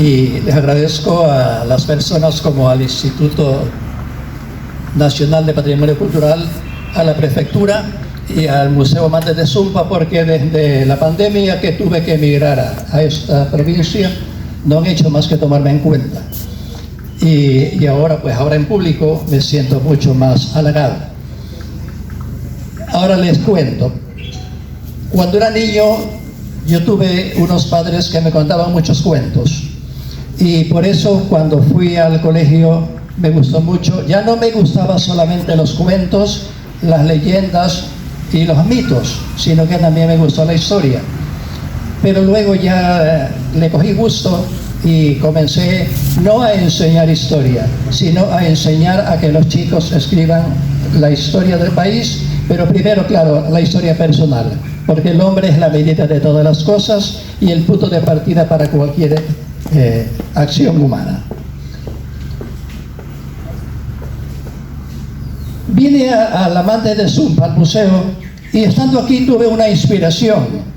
y les agradezco a las personas como al Instituto Nacional de Patrimonio Cultural, a la Prefectura y al Museo Amantes de Sumba, porque desde la pandemia que tuve que emigrar a esta provincia no han hecho más que tomarme en cuenta. Y ahora, pues ahora en público me siento mucho más halagado. Ahora les cuento. Cuando era niño yo tuve unos padres que me contaban muchos cuentos, y por eso cuando fui al colegio me gustó mucho. Ya no me gustaba solamente los cuentos, las leyendas y los mitos, sino que también me gustó la historia. Pero luego ya le cogí gusto y comencé no a enseñar historia, sino a enseñar a que los chicos escriban la historia del país, pero primero, claro, la historia personal, porque el hombre es la medida de todas las cosas y el punto de partida para cualquier acción humana. Vine al Amantes de Sumba, al museo, y estando aquí tuve una inspiración.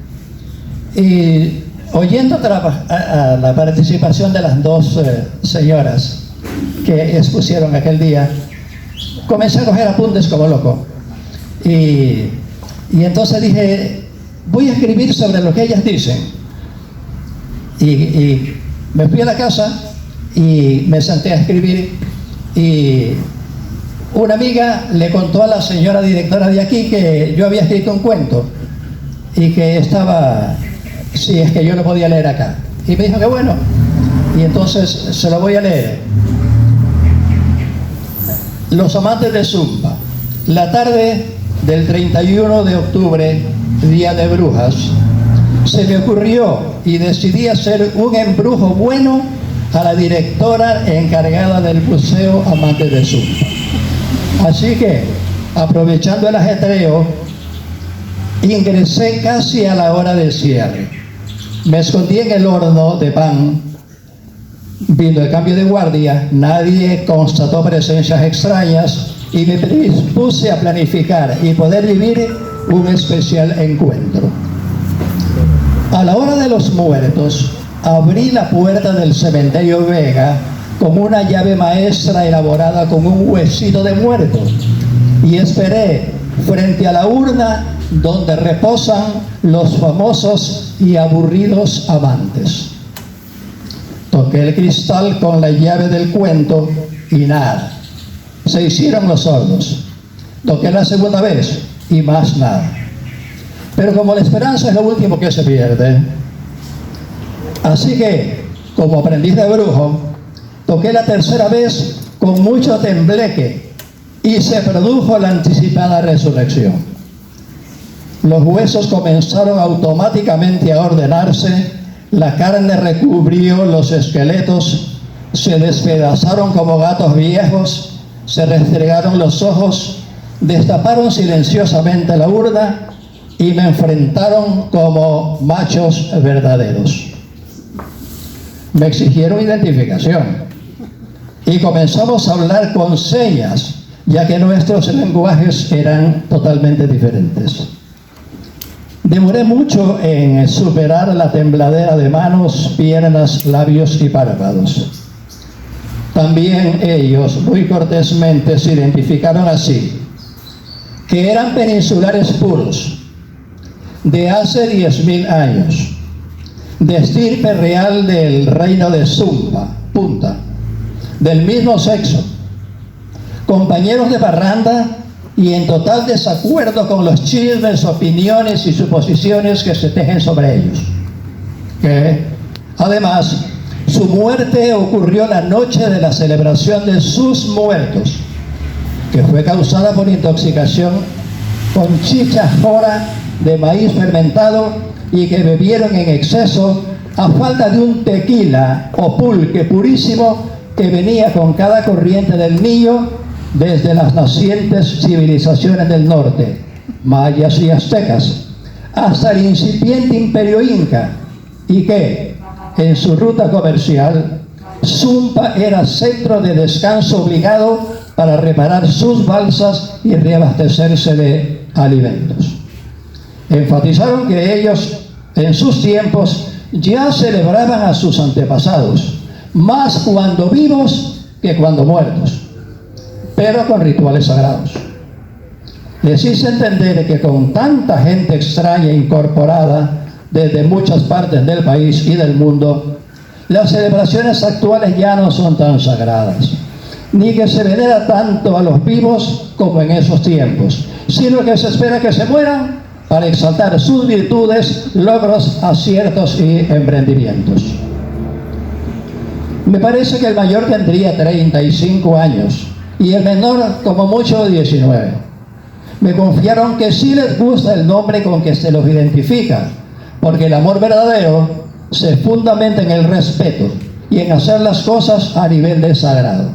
Y oyendo a la participación de las dos señoras que expusieron aquel día, comencé a coger apuntes como loco. Y entonces dije, voy a escribir sobre lo que ellas dicen. Y me fui a la casa y me senté a escribir, y una amiga le contó a la señora directora de aquí que yo había escrito un cuento y que estaba, si es que yo lo podía leer acá. Y me dijo que bueno, y entonces se lo voy a leer. Los Amantes de Sumba. La tarde del 31 de octubre, día de brujas, se me ocurrió y decidí hacer un embrujo bueno a la directora encargada del Museo Amantes de Sumba. Así que, aprovechando el ajetreo, ingresé casi a la hora del cierre. Me escondí en el horno de pan. Vino el cambio de guardia, nadie constató presencias extrañas y me dispuse a planificar y poder vivir un especial encuentro. A la hora de los muertos, abrí la puerta del cementerio Vega con una llave maestra elaborada con un huesito de muerto y esperé frente a la urna donde reposan los famosos y aburridos amantes. Toqué el cristal con la llave del cuento y nada. Se hicieron los sordos. Toqué la segunda vez y más nada. Pero como la esperanza es lo último que se pierde, así que, como aprendiz de brujo, toqué la tercera vez con mucho tembleque y se produjo la anticipada resurrección. Los huesos comenzaron automáticamente a ordenarse, la carne recubrió los esqueletos, se despedazaron como gatos viejos, se restregaron los ojos, destaparon silenciosamente la urna y me enfrentaron como machos verdaderos. Me exigieron identificación y comenzamos a hablar con señas, ya que nuestros lenguajes eran totalmente diferentes. Demoré mucho en superar la tembladera de manos, piernas, labios y párpados. También ellos, muy cortésmente, se identificaron así, que eran peninsulares puros, de hace 10.000 años, de estirpe real del reino de Sumba, Punta, del mismo sexo, compañeros de parranda y en total desacuerdo con los chismes, opiniones y suposiciones que se tejen sobre ellos. Que, además, su muerte ocurrió la noche de la celebración de sus muertos, que fue causada por intoxicación con chicha jora de maíz fermentado y que bebieron en exceso a falta de un tequila o pulque purísimo que venía con cada corriente del Niño desde las nacientes civilizaciones del norte, mayas y aztecas, hasta el incipiente imperio inca, y que, en su ruta comercial, Sumba era centro de descanso obligado para reparar sus balsas y reabastecerse de alimentos. Enfatizaron que ellos, en sus tiempos, ya celebraban a sus antepasados, más cuando vivos que cuando muertos, pero con rituales sagrados. Les hice entender que con tanta gente extraña incorporada desde muchas partes del país y del mundo, las celebraciones actuales ya no son tan sagradas, ni que se venera tanto a los vivos como en esos tiempos, sino que se espera que se mueran para exaltar sus virtudes, logros, aciertos y emprendimientos. Me parece que el mayor tendría 35 años y el menor como mucho 19. Me confiaron que sí les gusta el nombre con que se los identifica, porque el amor verdadero se fundamenta en el respeto y en hacer las cosas a nivel de sagrado.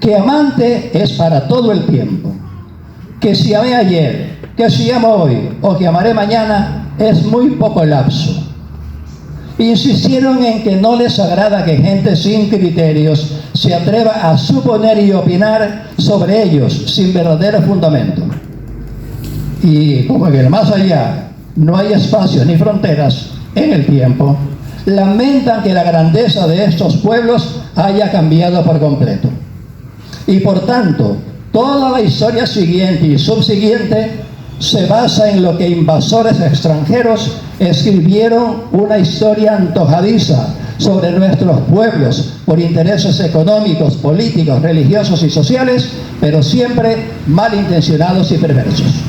Que amante es para todo el tiempo. Que si amé ayer, que si amo hoy o que amaré mañana es muy poco lapso. Insistieron en que no les agrada que gente sin criterios se atreva a suponer y opinar sobre ellos sin verdadero fundamento. Y como en el más allá no hay espacios ni fronteras en el tiempo, lamentan que la grandeza de estos pueblos haya cambiado por completo. Y por tanto, toda la historia siguiente y subsiguiente se basa en lo que invasores extranjeros escribieron una historia antojadiza sobre nuestros pueblos por intereses económicos, políticos, religiosos y sociales, pero siempre malintencionados y perversos.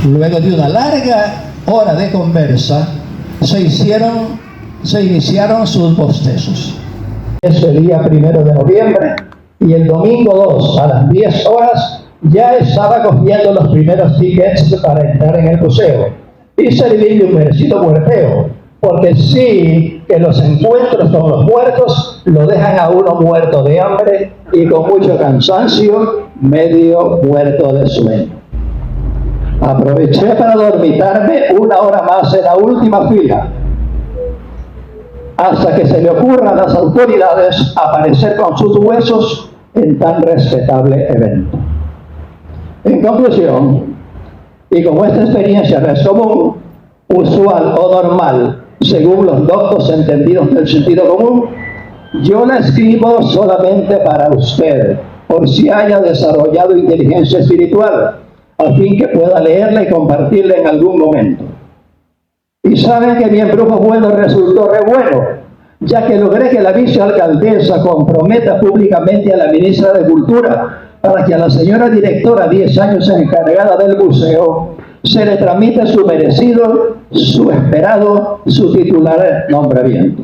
Luego de una larga hora de conversa, se iniciaron sus bostezos. Ese día 1 de noviembre y el domingo 2 a las 10 horas ya estaba cogiendo los primeros tickets para entrar en el museo y servirle un merecido muerteo, porque sí que los encuentros con los muertos lo dejan a uno muerto de hambre y con mucho cansancio, medio muerto de sueño. Aproveché para dormitarme una hora más en la última fila, hasta que se le ocurra a las autoridades aparecer con sus huesos en tan respetable evento. En conclusión, y como esta experiencia no es común, usual o normal, según los doctos entendidos del sentido común, yo la escribo solamente para usted, por si haya desarrollado inteligencia espiritual, a fin que pueda leerla y compartirla en algún momento. Y saben que mi embrujo bueno resultó re bueno, ya que logré que la vicealcaldesa comprometa públicamente a la ministra de Cultura para que a la señora directora, 10 años encargada del museo, se le tramite su merecido, su esperado, su titular nombramiento.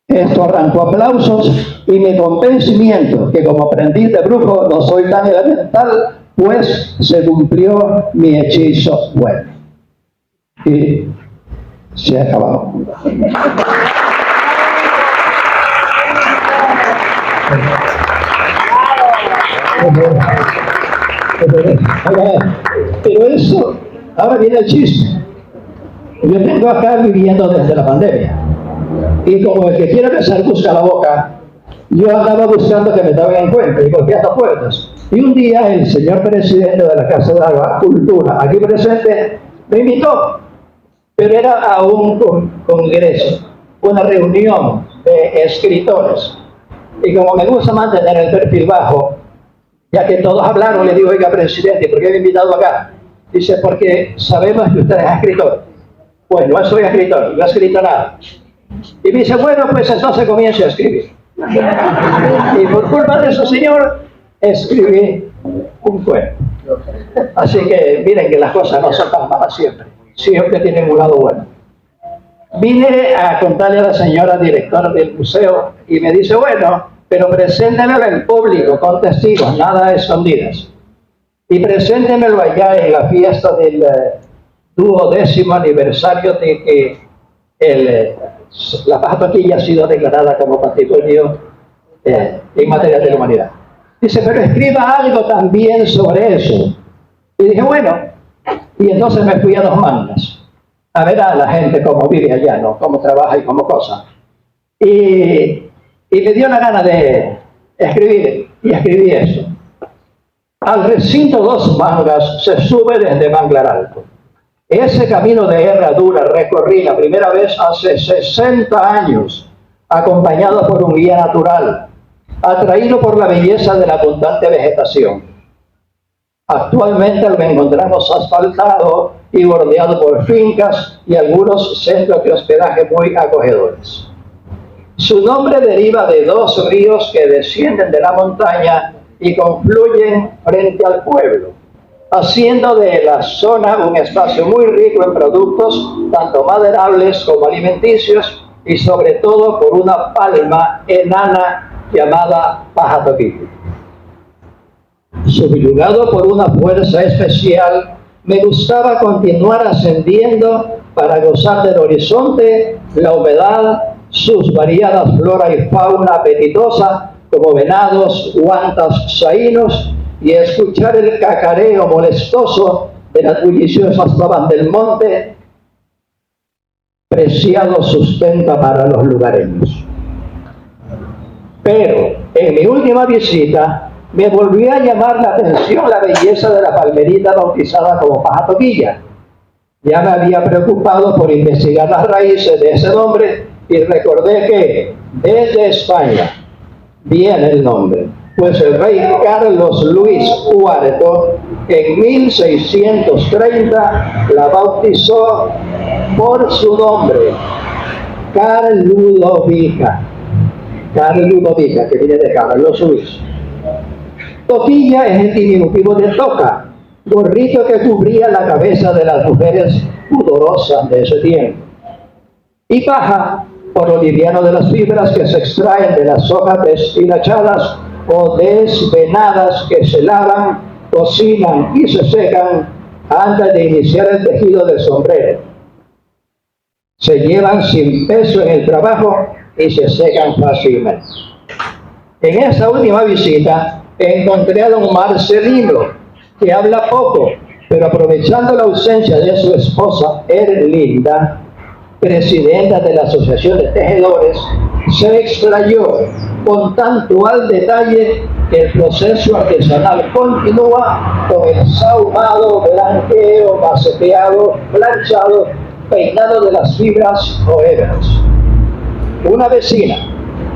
Esto arrancó aplausos y mi convencimiento, que como aprendiz de brujo no soy tan elemental, pues se cumplió mi hechizo bueno. Y se acabó. Pero eso, ahora viene el chiste. Yo tengo acá viviendo desde la pandemia. Y como el que quiere besar busca la boca, yo andaba buscando que me tomen en cuenta y golpeé hasta puertas. Y un día el señor presidente de la Casa de la Cultura, aquí presente, me invitó. Pero era a un congreso, una reunión de escritores. Y como me gusta mantener el perfil bajo, ya que todos hablaron, le digo, oiga, presidente, ¿por qué me ha invitado acá? Dice, porque sabemos que usted es escritor. Pues no soy escritor, no he escrito nada. Y me dice, bueno, pues entonces comience a escribir. Y por culpa de eso, señor, escribí un cuento. Así que miren que las cosas no son tan malas siempre. Siempre tienen un lado bueno. Vine a contarle a la señora directora del museo y me dice, bueno, pero preséntemelo en público, con testigos, nada de escondidas. Y preséntemelo allá en la fiesta del 12º aniversario de que la Paja ha sido declarada como patrimonio inmaterial de la humanidad. Dice, pero escriba algo también sobre eso. Y dije, bueno, y entonces me fui a Dos Mangas a ver a la gente cómo vive allá, ¿no? Cómo trabaja y cómo cosa. Y me dio la gana de escribir, y escribí eso. Al recinto Dos Mangas se sube desde Manglar Alto. Ese camino de herradura recorrí la primera vez hace 60 años, acompañado por un guía natural, atraído por la belleza de la abundante vegetación. Actualmente lo encontramos asfaltado y bordeado por fincas y algunos centros de hospedaje muy acogedores. Su nombre deriva de dos ríos que descienden de la montaña y confluyen frente al pueblo, haciendo de la zona un espacio muy rico en productos, tanto maderables como alimenticios, y sobre todo por una palma enana llamada paja toquilla. Subyugado por una fuerza especial, me gustaba continuar ascendiendo para gozar del horizonte, la humedad, sus variadas flora y fauna apetitosa, como venados, guantas, saínos, y escuchar el cacareo molestoso de las bulliciosas babas del monte, preciado sustento para los lugareños. Pero en mi última visita me volvió a llamar la atención la belleza de la palmerita bautizada como paja toquilla. Ya me había preocupado por investigar las raíces de ese nombre y recordé que desde España viene el nombre, pues el rey Carlos Luis IV en 1630 la bautizó por su nombre, Carludovica, que viene de Carlos Luis. Toquilla es el diminutivo de toca, gorrito que cubría la cabeza de las mujeres pudorosas de ese tiempo. Y paja, por lo liviano de las fibras que se extraen de las hojas deshilachadas o desvenadas que se lavan, cocinan y se secan antes de iniciar el tejido del sombrero. Se llevan sin peso en el trabajo y se secan fácilmente. En esa última visita encontré a don Marcelino, que habla poco, pero aprovechando la ausencia de su esposa Erlinda, presidenta de la Asociación de Tejedores, se extrayó con tanto al detalle que el proceso artesanal continúa con el sahumado, blanqueo, maceteado, planchado, peinado de las fibras o hebras. Una vecina,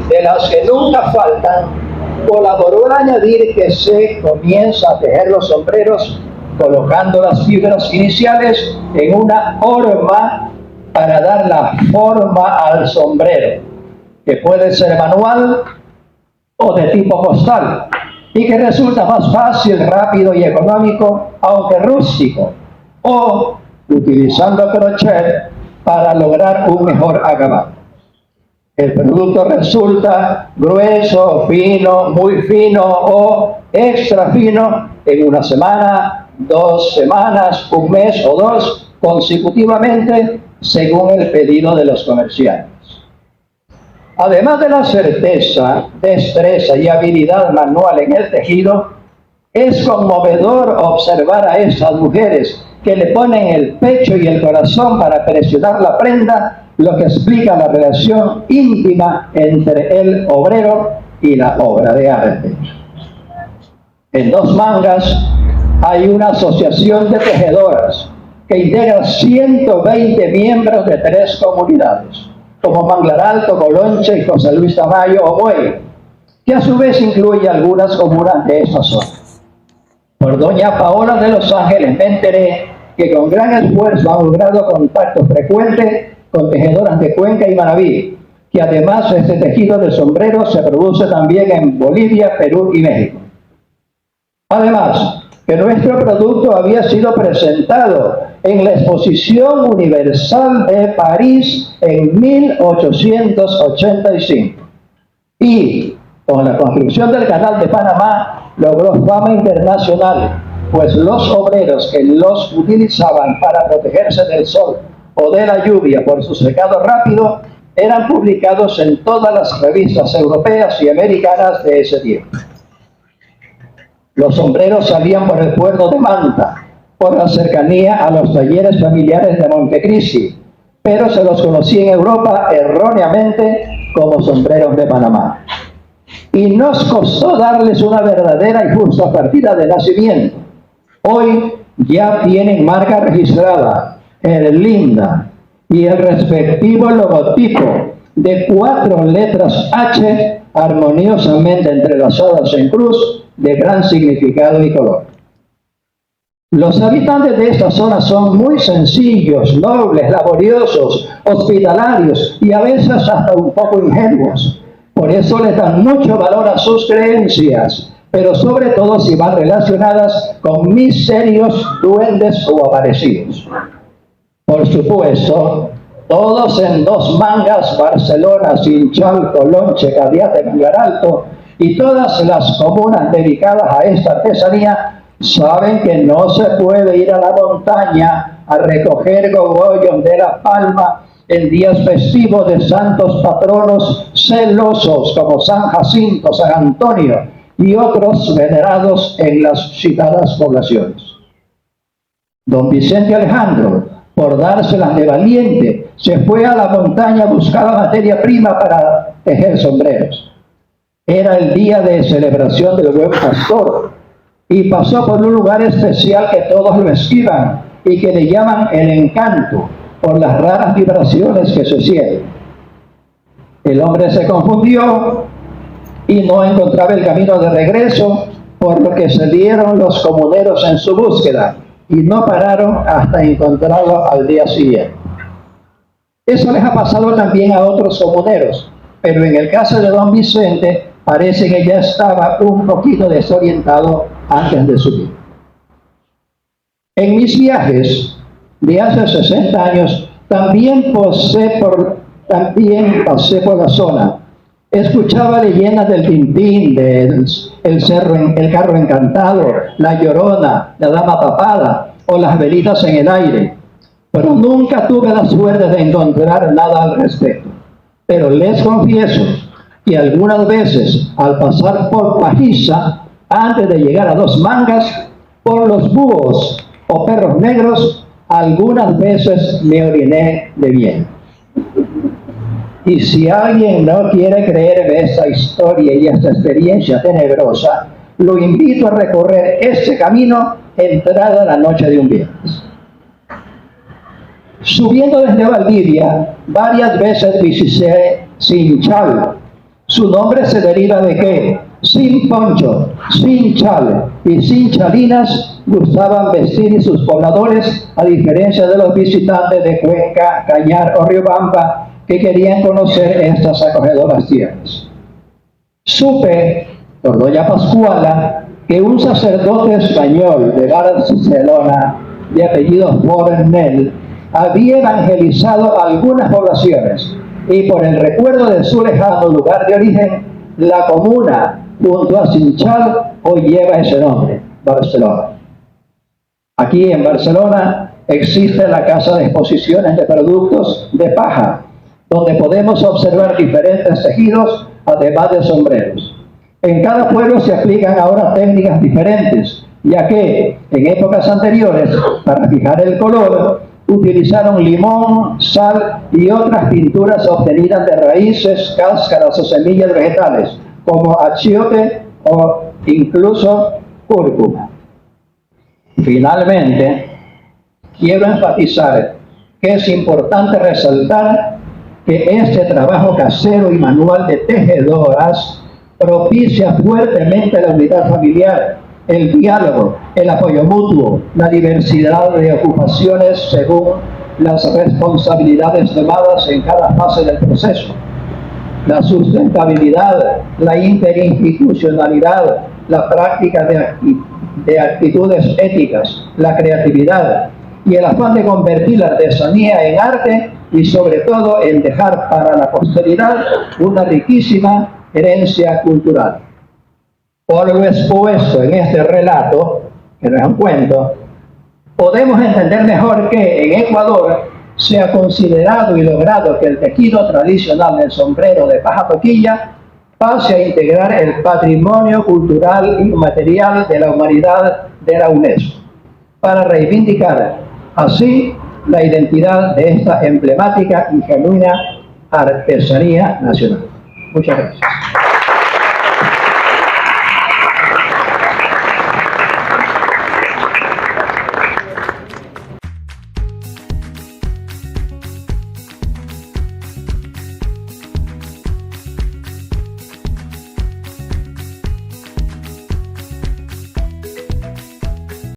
de las que nunca faltan, colaboró al añadir que se comienza a tejer los sombreros colocando las fibras iniciales en una horma para dar la forma al sombrero, que puede ser manual o de tipo postal, y que resulta más fácil, rápido y económico, aunque rústico, o utilizando crochet para lograr un mejor acabado. El producto resulta grueso, fino, muy fino o extra fino en una semana, 2 semanas, un mes o 2 consecutivamente, según el pedido de los comerciantes. Además de la certeza, destreza y habilidad manual en el tejido, es conmovedor observar a esas mujeres que le ponen el pecho y el corazón para presionar la prenda, lo que explica la relación íntima entre el obrero y la obra de arte. En Dos Mangas hay una asociación de tejedoras que integra 120 miembros de 3 comunidades, como Manglar Alto, Colonche y José Luis Tamayo o Buey, que a su vez incluye algunas comunas de esa zona. Por doña Paola de Los Ángeles me enteré que con gran esfuerzo ha logrado contacto frecuente con tejedoras de Cuenca y Manabí, que además este tejido de sombrero se produce también en Bolivia, Perú y México. Además, que nuestro producto había sido presentado en la Exposición Universal de París en 1885 y con la construcción del Canal de Panamá logró fama internacional, pues los obreros que los utilizaban para protegerse del sol o de la lluvia por su secado rápido eran publicados en todas las revistas europeas y americanas de ese tiempo. Los sombreros salían por el puerto de Manta, por la cercanía a los talleres familiares de Montecristi, pero se los conocía en Europa erróneamente como sombreros de Panamá. Y nos costó darles una verdadera y justa partida de nacimiento. Hoy ya tienen marca registrada el linda y el respectivo logotipo de 4 letras H armoniosamente entrelazadas en cruz de gran significado y color. Los habitantes de esta zona son muy sencillos, nobles, laboriosos, hospitalarios y a veces hasta un poco ingenuos. Por eso les dan mucho valor a sus creencias, pero sobre todo si van relacionadas con misterios, duendes o aparecidos. Por supuesto, todos en Dos Mangas, Barcelona, Sinchal, Colón, Checadiate, Mangar Alto y todas las comunas dedicadas a esta artesanía saben que no se puede ir a la montaña a recoger cogollos de la palma en días festivos de santos patronos celosos como San Jacinto, San Antonio y otros venerados en las citadas poblaciones. Don Vicente Alejandro, por dárselas de valiente, se fue a la montaña a buscar la materia prima para tejer sombreros. Era el día de celebración del Buen Pastor y pasó por un lugar especial que todos lo esquivan y que le llaman el Encanto por las raras vibraciones que se sienten. El hombre se confundió y no encontraba el camino de regreso, por lo que se dieron los comuneros en su búsqueda y no pararon hasta encontrarlo al día siguiente. Eso les ha pasado también a otros comuneros, pero en el caso de don Vicente parece que ya estaba un poquito desorientado antes de subir. En mis viajes de hace 60 años también pasé por la zona. Escuchaba leyendas del Tintín, el Carro Encantado, la Llorona, la Dama Tapada o las velitas en el aire, pero nunca tuve la suerte de encontrar nada al respecto. Pero les confieso que algunas veces al pasar por Pajiza, antes de llegar a Dos Mangas, por los búhos o perros negros, algunas veces me oriné de bien. Y si alguien no quiere creer en esta historia y esta experiencia tenebrosa, lo invito a recorrer ese camino entrada la noche de un viernes. Subiendo desde Valdivia, varias veces visité Sinchal. Su nombre se deriva de que sin poncho, sin chal y sin chalinas gustaban vestir sus pobladores, a diferencia de los visitantes de Cuenca, Cañar o Riobamba que querían conocer estas acogedoras tierras. Supe, por doña Pascuala, que un sacerdote español de Barcelona, de apellido Fornel, había evangelizado algunas poblaciones y por el recuerdo de su lejano lugar de origen, la comuna junto a Sinchal hoy lleva ese nombre, Barcelona. Aquí en Barcelona existe la Casa de Exposiciones de Productos de Paja, donde podemos observar diferentes tejidos, además de sombreros. En cada pueblo se aplican ahora técnicas diferentes, ya que en épocas anteriores, para fijar el color, utilizaron limón, sal y otras pinturas obtenidas de raíces, cáscaras o semillas vegetales, como achiote o incluso cúrcuma. Finalmente, quiero enfatizar que es importante resaltar que este trabajo casero y manual de tejedoras propicia fuertemente la unidad familiar, el diálogo, el apoyo mutuo, la diversidad de ocupaciones según las responsabilidades tomadas en cada fase del proceso, la sustentabilidad, la interinstitucionalidad, la práctica de actitudes éticas, la creatividad y el afán de convertir la artesanía en arte y sobre todo en dejar para la posteridad una riquísima herencia cultural. Por lo expuesto en este relato, que no es un cuento, podemos entender mejor que en Ecuador se ha considerado y logrado que el tejido tradicional del sombrero de paja toquilla pase a integrar el patrimonio cultural y material de la humanidad de la UNESCO, para reivindicar así la identidad de esta emblemática y genuina artesanía nacional. Muchas gracias.